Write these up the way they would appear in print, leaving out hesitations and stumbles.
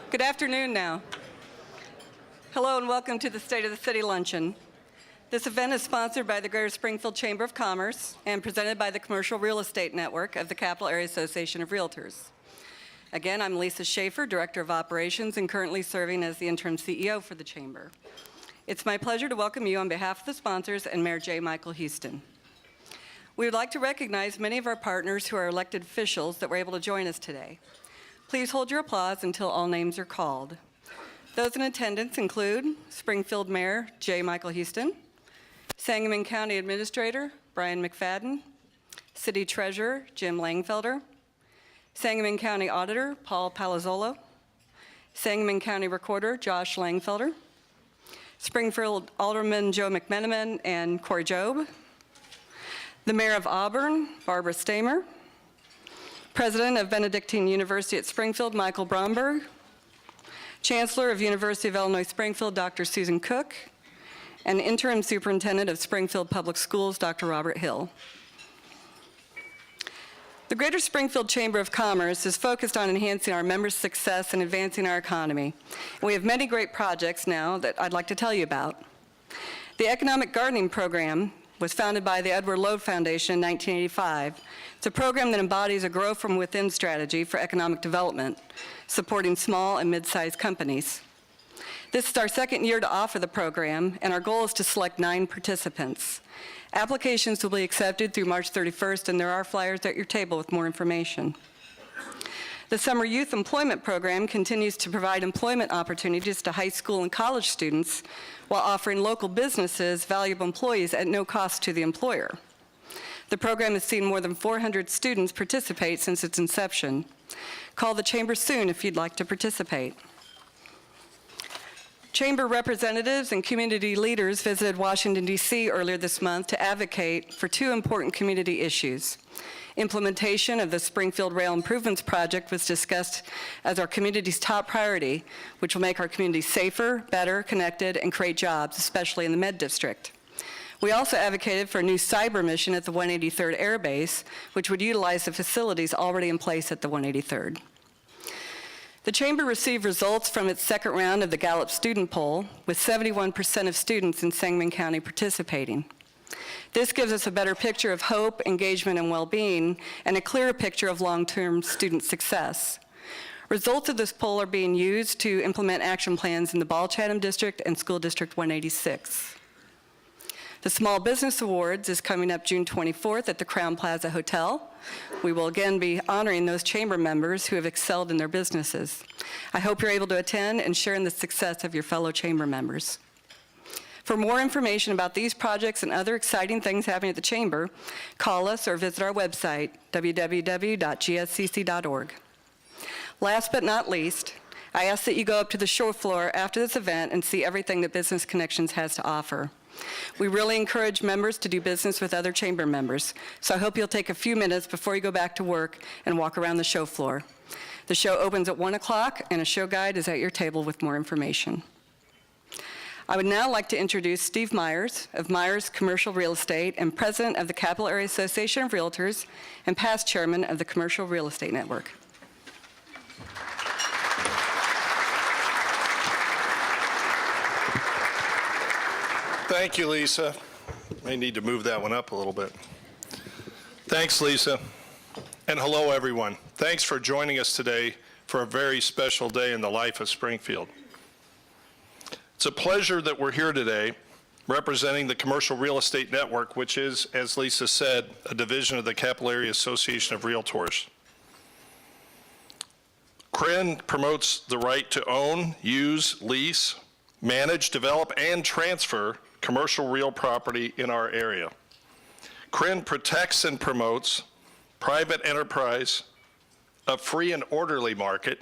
Good afternoon now. Hello and welcome to the State of the City Luncheon. This event is sponsored by the Greater Springfield Chamber of Commerce and presented by the Commercial Real Estate Network of the Capital Area Association of Realtors. Again, I'm Lisa Schaefer, Director of Operations and currently serving as the interim CEO for the Chamber. It's my pleasure to welcome you on behalf of the sponsors and Mayor J. Michael Houston. We would like to recognize many of our partners who are elected officials that were able to join us today. Please hold your applause until all names are called. Those in attendance include Springfield Mayor J. Michael Houston, Sangamon County Administrator Brian McFadden, City Treasurer Jim Langfelder, Sangamon County Auditor Paul Palazzolo, Sangamon County Recorder Josh Langfelder, Springfield Alderman Joe McMenamin and Corey Jobe, the Mayor of Auburn Barbara Stamer, President of Benedictine University at Springfield Michael Bromberg, Chancellor of University of Illinois Springfield Dr. Susan Cook, and Interim Superintendent of Springfield Public Schools, Dr. Robert Hill. The Greater Springfield Chamber of Commerce is focused on enhancing our members' success and advancing our economy. And we have many great projects now that I'd like to tell you about. The Economic Gardening Program was founded by the Edward Loeb Foundation in 1985. It's a program that embodies a grow from within strategy for economic development, supporting small and mid-sized companies. This is our second year to offer the program, and our goal is to select 9 participants. Applications will be accepted through March 31st, and there are flyers at your table with more information. The Summer Youth Employment Program continues to provide employment opportunities to high school and college students while offering local businesses valuable employees at no cost to the employer. The program has seen more than 400 students participate since its inception. Call the Chamber soon if you'd like to participate. Chamber representatives and community leaders visited Washington, D.C. earlier this month to advocate for 2 important community issues. Implementation of the Springfield Rail Improvements Project was discussed as our community's top priority, which will make our community safer, better, connected, and create jobs, especially in the Med District. We also advocated for a new cyber mission at the 183rd Air Base, which would utilize the facilities already in place at the 183rd. The Chamber received results from its second round of the Gallup student poll, with 71% of students in Sangamon County participating. This gives us a better picture of hope, engagement, and well-being, and a clearer picture of long-term student success. Results of this poll are being used to implement action plans in the Ball-Chatham District and School District 186. The Small Business Awards is coming up June 24th at the Crowne Plaza Hotel. We will again be honoring those chamber members who have excelled in their businesses. I hope you're able to attend and share in the success of your fellow chamber members. For more information about these projects and other exciting things happening at the Chamber, call us or visit our website, www.gscc.org. Last but not least, I ask that you go up to the show floor after this event and see everything that Business Connections has to offer. We really encourage members to do business with other chamber members, so I hope you'll take a few minutes before you go back to work and walk around the show floor. The show opens at 1 o'clock, and a show guide is at your table with more information. I would now like to introduce Steve Myers of Myers Commercial Real Estate and President of the Capital Area Association of Realtors and past Chairman of the Commercial Real Estate Network. Thank you, Lisa. May need to move that one up a little bit. Thanks, Lisa. And hello, everyone. Thanks for joining us today for a very special day in the life of Springfield. It's a pleasure that we're here today representing the Commercial Real Estate Network, which is, as Lisa said, a division of the Capital Area Association of Realtors. CRIN promotes the right to own, use, lease, manage, develop, and transfer commercial real property in our area. CRIN protects and promotes private enterprise, a free and orderly market,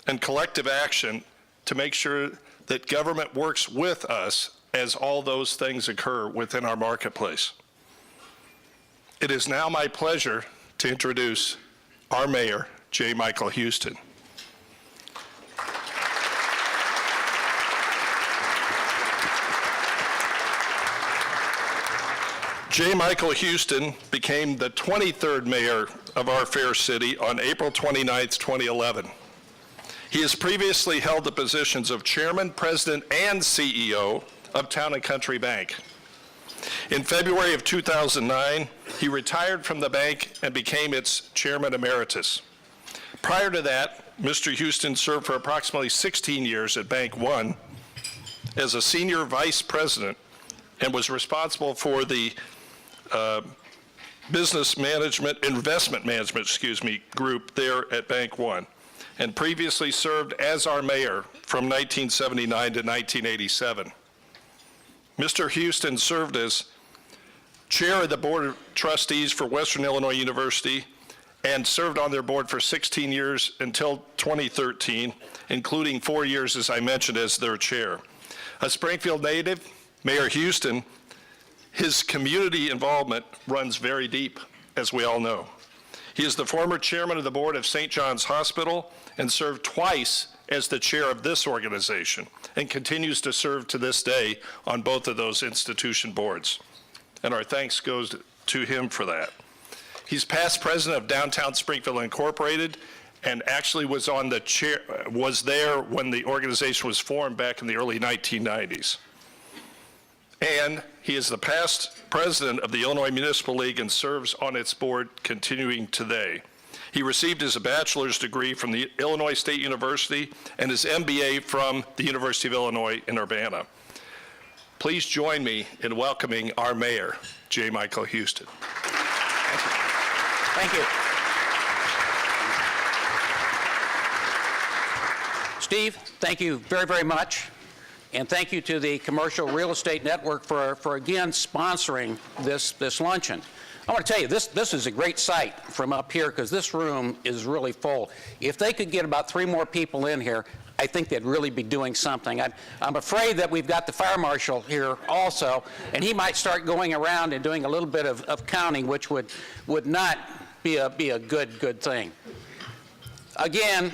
and collective action to make sure that government works with us as all those things occur within our marketplace. It is now my pleasure to introduce our Mayor, J. Michael Houston. J. Michael Houston became the 23rd mayor of our fair city on April 29, 2011. He has previously held the positions of Chairman, President, and CEO of Town and Country Bank. In February of 2009, he retired from the bank and became its Chairman Emeritus. Prior to that, Mr. Houston served for approximately 16 years at Bank One as a Senior Vice President and was responsible for the investment management, group there at Bank One, and previously served as our mayor from 1979 to 1987. Mr. Houston served as chair of the Board of Trustees for Western Illinois University and served on their board for 16 years until 2013, including 4 years, as I mentioned, as their chair. A Springfield native, Mayor Houston, his community involvement runs very deep, as we all know. He is the former chairman of the board of St. John's Hospital and served twice as the chair of this organization and continues to serve to this day on both of those institution boards. And our thanks goes to him for that. He's past president of Downtown Springfield Incorporated and actually was there when the organization was formed back in the early 1990s. And he is the past president of the Illinois Municipal League and serves on its board continuing today. He received his bachelor's degree from the Illinois State University and his MBA from the University of Illinois in Urbana. Please join me in welcoming our mayor, J. Michael Houston. Thank you. Steve, thank you very, very much. And thank you to the Commercial Real Estate Network for again sponsoring this luncheon. I want to tell you, this is a great sight from up here because this room is really full. If they could get about 3 more people in here, I think they'd really be doing something. I'm afraid that we've got the fire marshal here also, and he might start going around and doing a little bit of counting, which would not be a good thing. Again,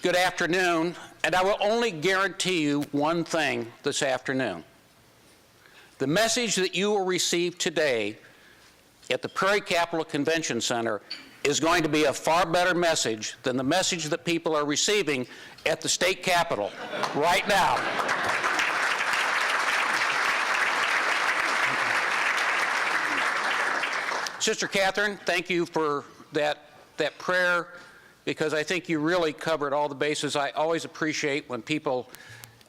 good afternoon, and I will only guarantee you one thing this afternoon. The message that you will receive today at the Prairie Capital Convention Center is going to be a far better message than the message that people are receiving at the state capitol right now. Sister Catherine, thank you for that prayer, because I think you really covered all the bases. I always appreciate when people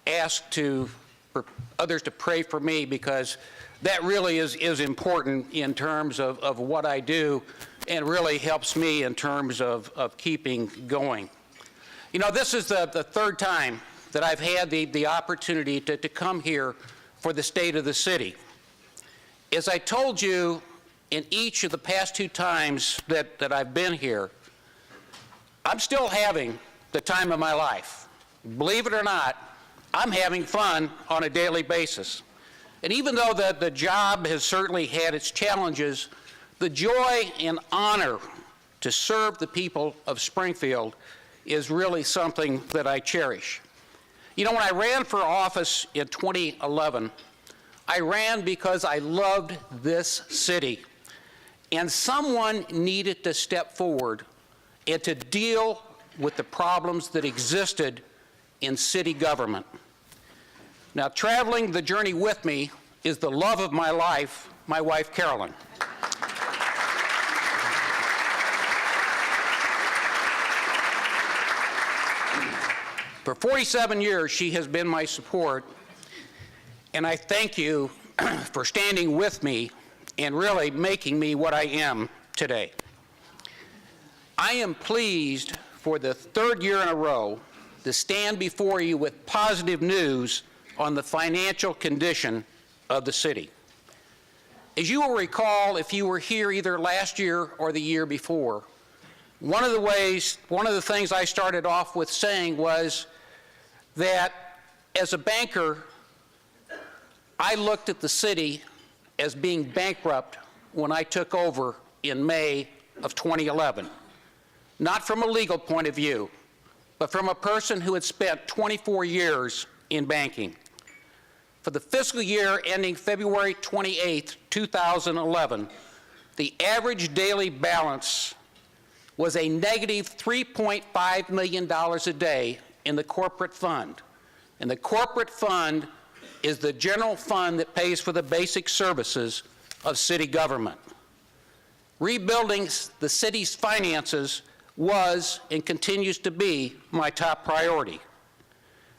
ask for others to pray for me, because that really is important in terms of what I do, and really helps me in terms of keeping going. You know, this is the third time that I've had the opportunity to come here for the State of the City. As I told you in each of the past 2 times that I've been here, I'm still having the time of my life. Believe it or not, I'm having fun on a daily basis. And even though the job has certainly had its challenges, the joy and honor to serve the people of Springfield is really something that I cherish. You know, when I ran for office in 2011, I ran because I loved this city. And someone needed to step forward and to deal with the problems that existed in city government. Now, traveling the journey with me is the love of my life, my wife, Carolyn. For 47 years, she has been my support, and I thank you for standing with me and really making me what I am today. I am pleased for the 3rd year in a row to stand before you with positive news on the financial condition of the city. As you will recall, if you were here either last year or the year before, one of the things I started off with saying was that as a banker, I looked at the city as being bankrupt when I took over in May of 2011. Not from a legal point of view, but from a person who had spent 24 years in banking. For the fiscal year ending February 28, 2011, the average daily balance was a negative $3.5 million a day in the corporate fund. And the corporate fund is the general fund that pays for the basic services of city government. Rebuilding the city's finances was and continues to be my top priority.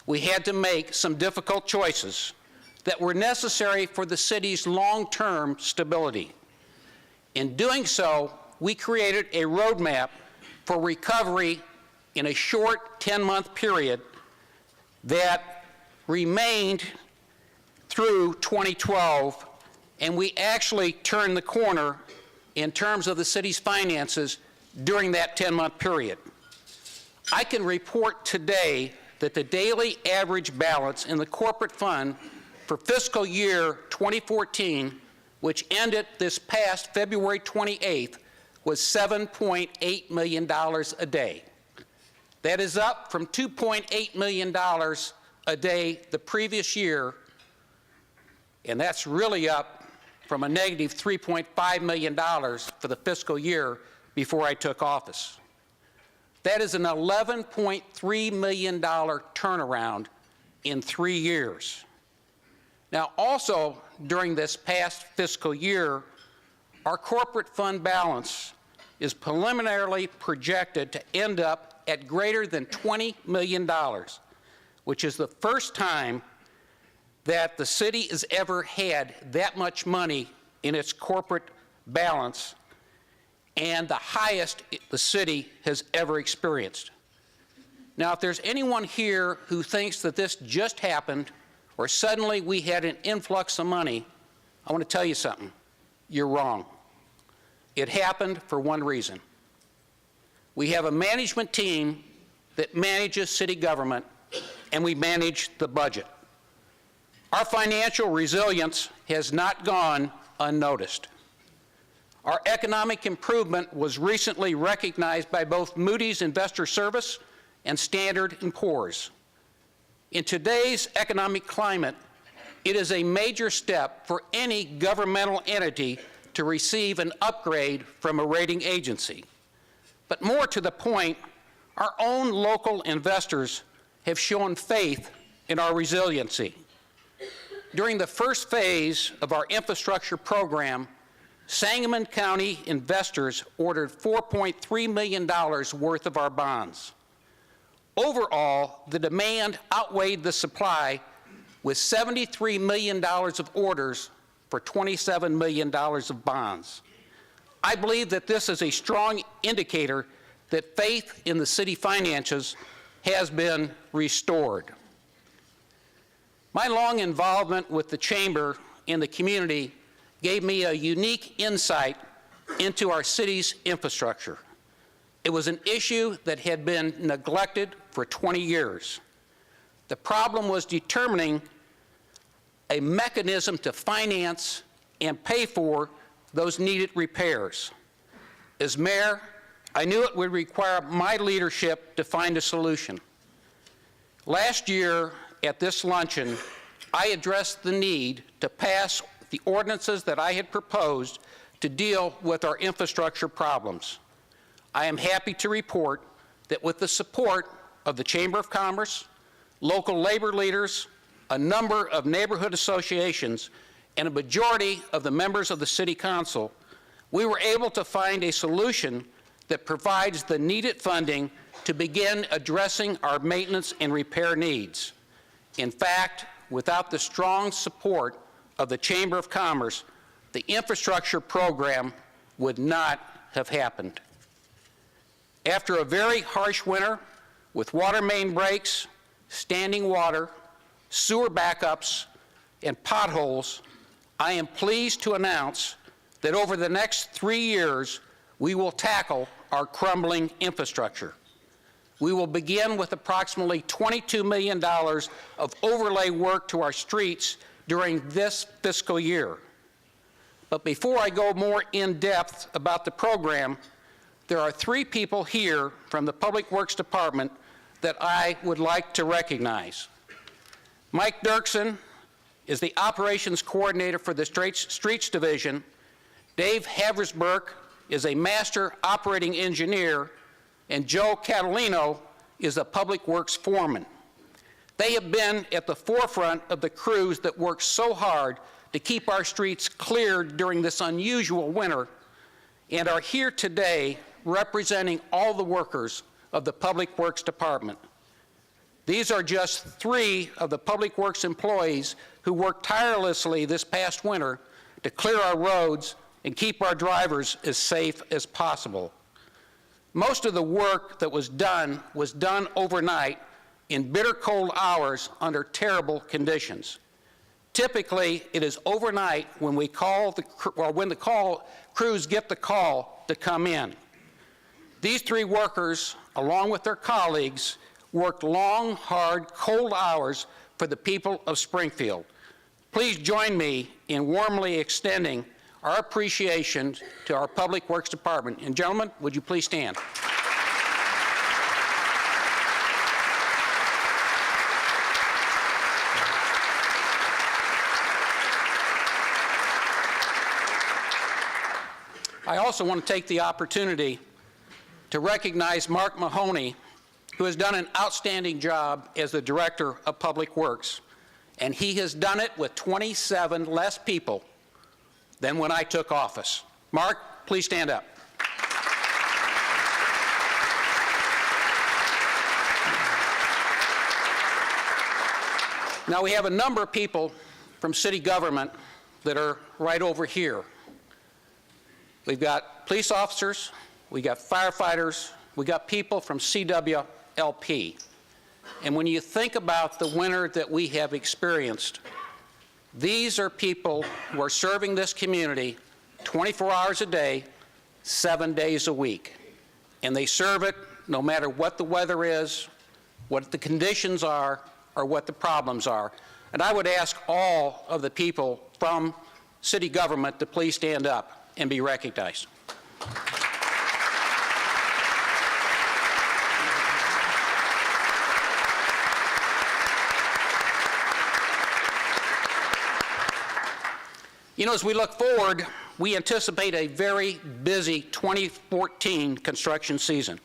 We had to make some difficult choices that were necessary for the city's long-term stability. In doing so, we created a roadmap for recovery in a short 10-month period that remained through 2012, and we actually turned the corner in terms of the city's finances during that 10-month period. I can report today that the daily average balance in the corporate fund for fiscal year 2014, which ended this past February 28th, was $7.8 million a day. That is up from $2.8 million a day the previous year, and that's really up from a negative $3.5 million for the fiscal year before I took office. That is an $11.3 million turnaround in 3 years. Now, also during this past fiscal year, our corporate fund balance is preliminarily projected to end up at greater than $20 million, which is the first time that the city has ever had that much money in its corporate balance, and the highest the city has ever experienced. Now, if there's anyone here who thinks that this just happened, or suddenly we had an influx of money, I want to tell you something. You're wrong. It happened for one reason. We have a management team that manages city government, and we manage the budget. Our financial resilience has not gone unnoticed. Our economic improvement was recently recognized by both Moody's Investor Service and Standard & Poor's. In today's economic climate, it is a major step for any governmental entity to receive an upgrade from a rating agency. But more to the point, our own local investors have shown faith in our resiliency. During the first phase of our infrastructure program, Sangamon County investors ordered $4.3 million worth of our bonds. Overall, the demand outweighed the supply with $73 million of orders for $27 million of bonds. I believe that this is a strong indicator that faith in the city finances has been restored. My long involvement with the Chamber and the community gave me a unique insight into our city's infrastructure. It was an issue that had been neglected for 20 years. The problem was determining a mechanism to finance and pay for those needed repairs. As mayor, I knew it would require my leadership to find a solution. Last year at this luncheon, I addressed the need to pass the ordinances that I had proposed to deal with our infrastructure problems. I am happy to report that with the support of the Chamber of Commerce, local labor leaders, a number of neighborhood associations, and a majority of the members of the City Council, we were able to find a solution that provides the needed funding to begin addressing our maintenance and repair needs. In fact, without the strong support of the Chamber of Commerce, the infrastructure program would not have happened. After a very harsh winter with water main breaks, standing water, sewer backups, and potholes, I am pleased to announce that over the next 3 years, we will tackle our crumbling infrastructure. We will begin with approximately $22 million of overlay work to our streets during this fiscal year. But before I go more in depth about the program, there are 3 people here from the Public Works Department that I would like to recognize. Mike Dirksen is the Operations Coordinator for the Streets Division. Dave Haversberg is a Master Operating Engineer, and Joe Catalino is the Public Works foreman. They have been at the forefront of the crews that work so hard to keep our streets cleared during this unusual winter and are here today representing all the workers of the Public Works Department. These are just 3 of the Public Works employees who worked tirelessly this past winter to clear our roads and keep our drivers as safe as possible. Most of the work that was done overnight in bitter cold hours under terrible conditions. Typically, it is overnight when we call crews get the call to come in. These 3 workers, along with their colleagues, worked long, hard, cold hours for the people of Springfield. Please join me in warmly extending our appreciation to our Public Works Department. And gentlemen, would you please stand? I also want to take the opportunity to recognize Mark Mahoney, who has done an outstanding job as the Director of Public Works, and he has done it with 27 less people than when I took office. Mark, please stand up. Now, we have a number of people from city government that are right over here. We've got police officers, we got firefighters, we got people from CWLP. And when you think about the winter that we have experienced, these are people who are serving this community 24 hours a day, 7 days a week. And they serve it no matter what the weather is, what the conditions are, or what the problems are. And I would ask all of the people from city government to please stand up and be recognized. You know, as we look forward, we anticipate a very busy 2014 construction season.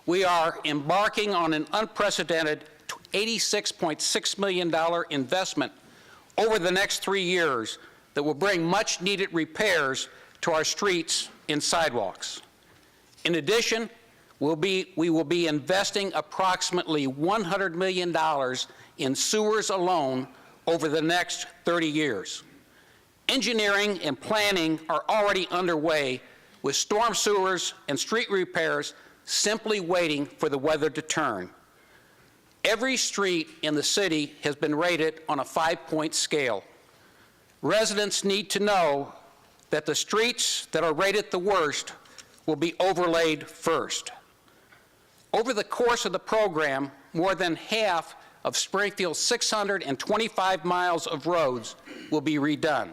We are embarking on an unprecedented $86.6 million investment over the next 3 years that will bring much needed repairs to our streets and sidewalks. In addition, we will be investing approximately $100 million in sewers alone over the next 30 years. Engineering and planning are already underway with storm sewers and street repairs simply waiting for the weather to turn. Every street in the city has been rated on a 5-point scale. Residents need to know that the streets that are rated the worst will be overlaid first. Over the course of the program, more than half of Springfield's 625 miles of roads will be redone.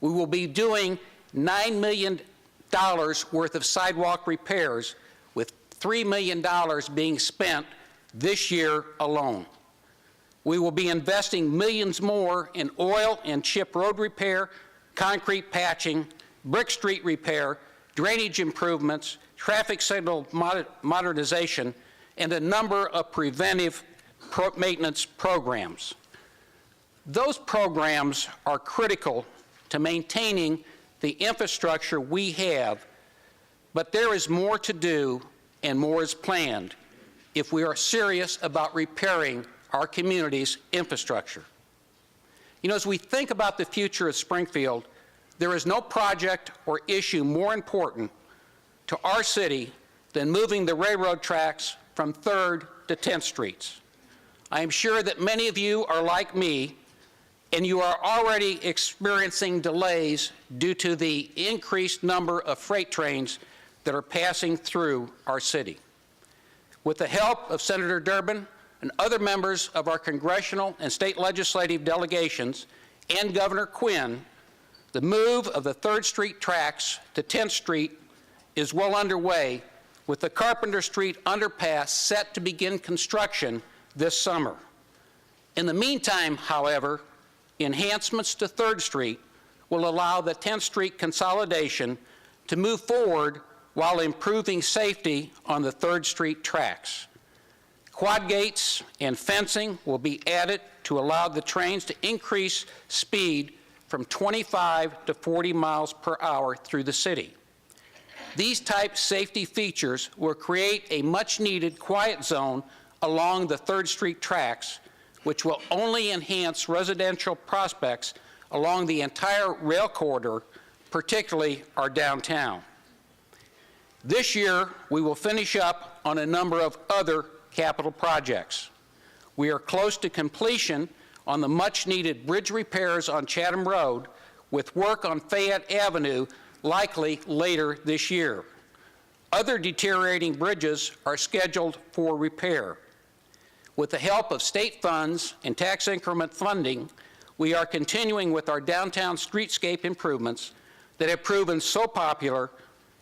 We will be doing $9 million worth of sidewalk repairs, with $3 million being spent this year alone. We will be investing millions more in oil and chip road repair, concrete patching, brick street repair, drainage improvements, traffic signal modernization, and a number of preventive maintenance programs. Those programs are critical to maintaining the infrastructure we have, but there is more to do and more is planned if we are serious about repairing our community's infrastructure. You know, as we think about the future of Springfield, there is no project or issue more important to our city than moving the railroad tracks from 3rd to 10th Streets. I am sure that many of you are like me, and you are already experiencing delays due to the increased number of freight trains that are passing through our city. With the help of Senator Durbin and other members of our congressional and state legislative delegations and Governor Quinn, the move of the 3rd Street tracks to 10th Street is well underway, with the Carpenter Street underpass set to begin construction this summer. In the meantime, however, enhancements to 3rd Street will allow the 10th Street consolidation to move forward while improving safety on the 3rd Street tracks. Quad gates and fencing will be added to allow the trains to increase speed from 25 to 40 miles per hour through the city. These type safety features will create a much-needed quiet zone along the 3rd Street tracks, which will only enhance residential prospects along the entire rail corridor, particularly our downtown. This year, we will finish up on a number of other capital projects. We are close to completion on the much-needed bridge repairs on Chatham Road, with work on Fayette Avenue likely later this year. Other deteriorating bridges are scheduled for repair. With the help of state funds and tax increment funding, we are continuing with our downtown streetscape improvements that have proven so popular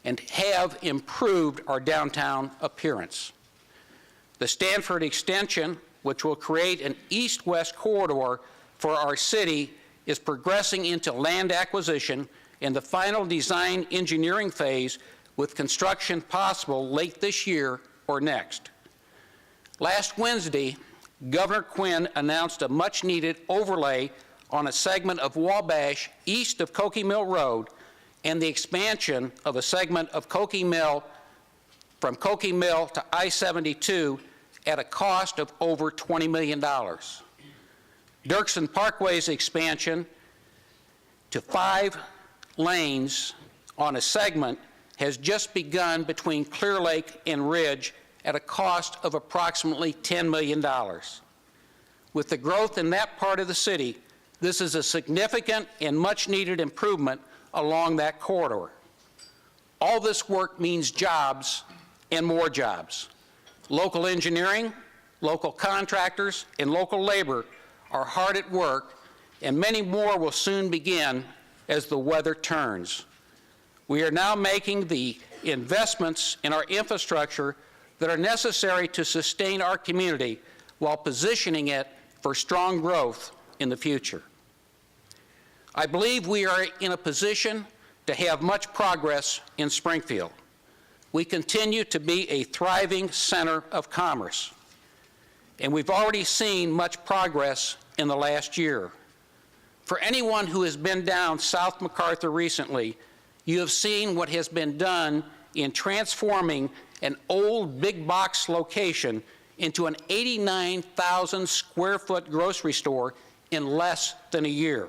and have improved our downtown appearance. The Stanford extension, which will create an east-west corridor for our city, is progressing into land acquisition in the final design engineering phase, with construction possible late this year or next. Last Wednesday, Governor Quinn announced a much-needed overlay on a segment of Wabash east of Cokie Mill Road and the expansion of a segment of Cokie Mill from Cokie Mill to I-72 at a cost of over $20 million. Dirksen Parkway's expansion to 5 lanes on a segment has just begun between Clear Lake and Ridge at a cost of approximately $10 million. With the growth in that part of the city, this is a significant and much-needed improvement along that corridor. All this work means jobs and more jobs. Local engineering, local contractors, and local labor are hard at work, and many more will soon begin as the weather turns. We are now making the investments in our infrastructure that are necessary to sustain our community while positioning it for strong growth in the future. I believe we are in a position to have much progress in Springfield. We continue to be a thriving center of commerce, and we've already seen much progress in the last year. For anyone who has been down South MacArthur recently, you have seen what has been done in transforming an old big box location into an 89,000 square foot grocery store in less than a year.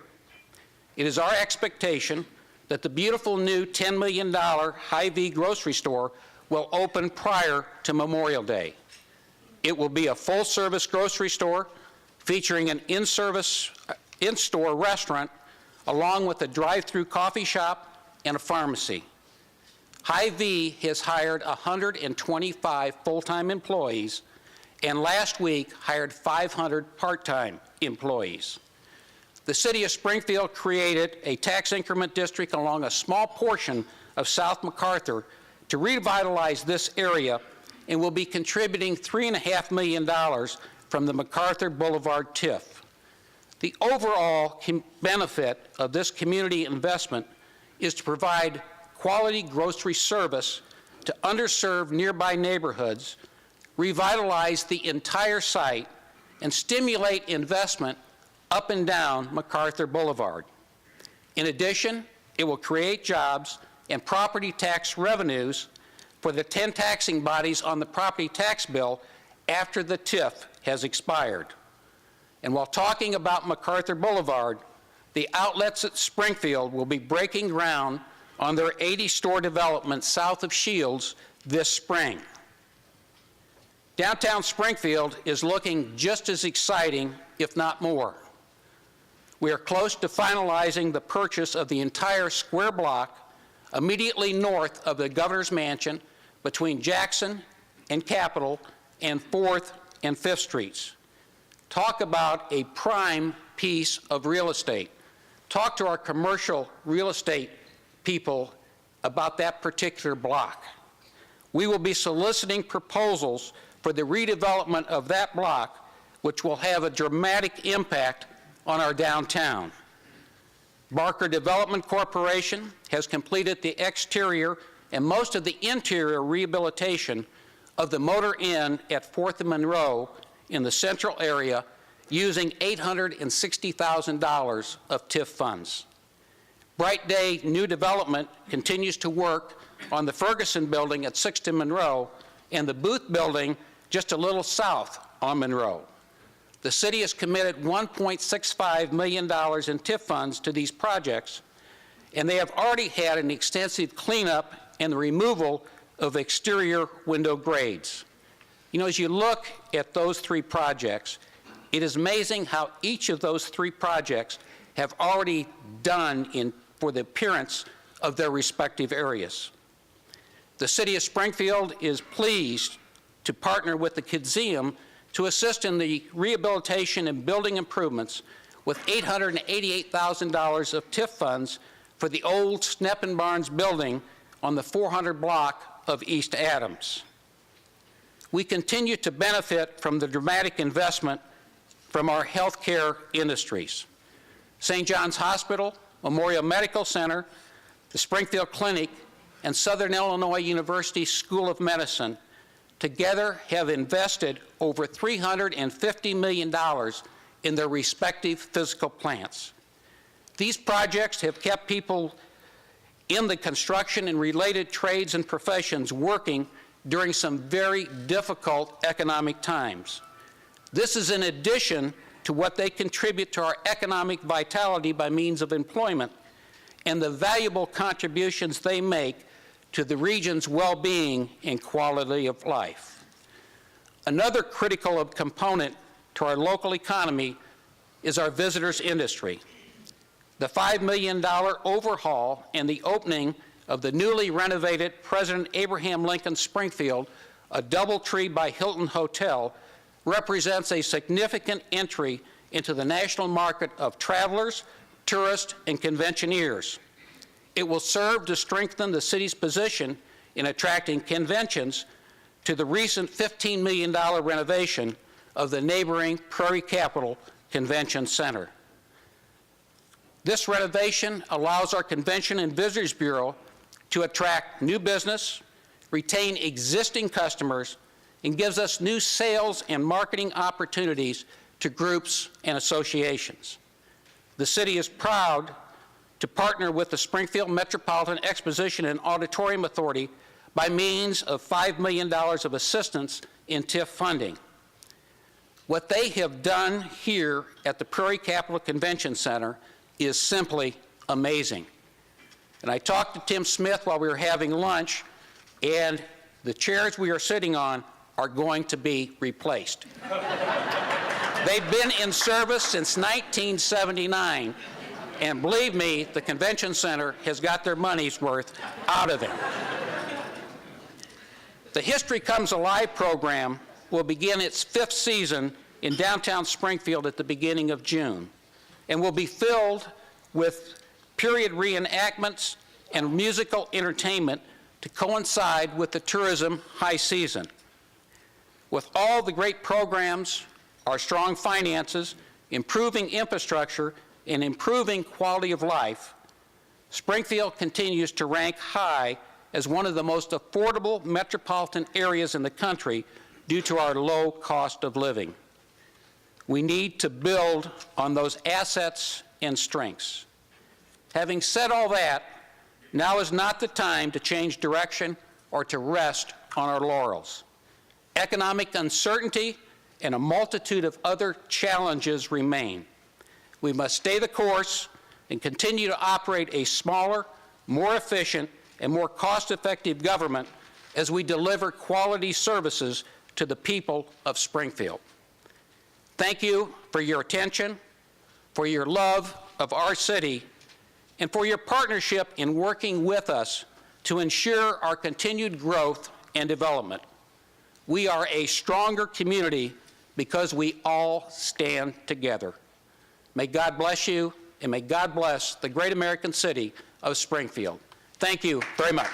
It is our expectation that the beautiful new $10 million Hy-Vee grocery store will open prior to Memorial Day. It will be a full-service grocery store featuring an in-store restaurant along with a drive-through coffee shop and a pharmacy. Hy-Vee has hired 125 full-time employees and last week hired 500 part-time employees. The city of Springfield created a tax increment district along a small portion of South MacArthur to revitalize this area and will be contributing $3.5 million from the MacArthur Boulevard TIF. The overall benefit of this community investment is to provide quality grocery service to underserved nearby neighborhoods, revitalize the entire site, and stimulate investment up and down MacArthur Boulevard. In addition, it will create jobs and property tax revenues for the 10 taxing bodies on the property tax bill after the TIF has expired. And while talking about MacArthur Boulevard, the outlets at Springfield will be breaking ground on their 80-store development south of Shields this spring. Downtown Springfield is looking just as exciting, if not more. We are close to finalizing the purchase of the entire square block immediately north of the Governor's Mansion between Jackson and Capitol and 4th and 5th Streets. Talk about a prime piece of real estate. Talk to our commercial real estate people about that particular block. We will be soliciting proposals for the redevelopment of that block, which will have a dramatic impact on our downtown. Barker Development Corporation has completed the exterior and most of the interior rehabilitation of the Motor Inn at 4th and Monroe in the central area using $860,000 of TIF funds. Bright Day New Development continues to work on the Ferguson building at 6th and Monroe and the Booth building just a little south on Monroe. The city has committed $1.65 million in TIF funds to these projects, and they have already had an extensive cleanup and the removal of exterior window grades. You know, as you look at those three projects, it is amazing how each of those three projects have already done for the appearance of their respective areas. The City of Springfield is pleased to partner with the Kidzeum to assist in the rehabilitation and building improvements with $888,000 of TIF funds for the old Sneppen Barnes building on the 400 block of East Adams. We continue to benefit from the dramatic investment from our healthcare industries. St. John's Hospital, Memorial Medical Center, the Springfield Clinic, and Southern Illinois University School of Medicine together have invested over $350 million in their respective physical plants. These projects have kept people in the construction and related trades and professions working during some very difficult economic times. This is in addition to what they contribute to our economic vitality by means of employment and the valuable contributions they make to the region's well-being and quality of life. Another critical component to our local economy is our visitors industry. The $5 million overhaul and the opening of the newly renovated President Abraham Lincoln Springfield, a DoubleTree by Hilton hotel, represents a significant entry into the national market of travelers, tourists, and conventioneers. It will serve to strengthen the city's position in attracting conventions to the recent $15 million renovation of the neighboring Prairie Capital Convention Center. This renovation allows our Convention and Visitors Bureau to attract new business, retain existing customers, and gives us new sales and marketing opportunities to groups and associations. The city is proud to partner with the Springfield Metropolitan Exposition and Auditorium Authority by means of $5 million of assistance in TIF funding. What they have done here at the Prairie Capital Convention Center is simply amazing. And I talked to Tim Smith while we were having lunch, and the chairs we are sitting on are going to be replaced. They've been in service since 1979, and believe me, the convention center has got their money's worth out of them. The History Comes Alive program will begin its 5th season in downtown Springfield at the beginning of June, and will be filled with period reenactments and musical entertainment to coincide with the tourism high season. With all the great programs, our strong finances, improving infrastructure, and improving quality of life, Springfield continues to rank high as one of the most affordable metropolitan areas in the country due to our low cost of living. We need to build on those assets and strengths. Having said all that, now is not the time to change direction or to rest on our laurels. Economic uncertainty and a multitude of other challenges remain. We must stay the course and continue to operate a smaller, more efficient, and more cost-effective government as we deliver quality services to the people of Springfield. Thank you for your attention, for your love of our city, and for your partnership in working with us to ensure our continued growth and development. We are a stronger community because we all stand together. May God bless you, and may God bless the great American city of Springfield. Thank you very much.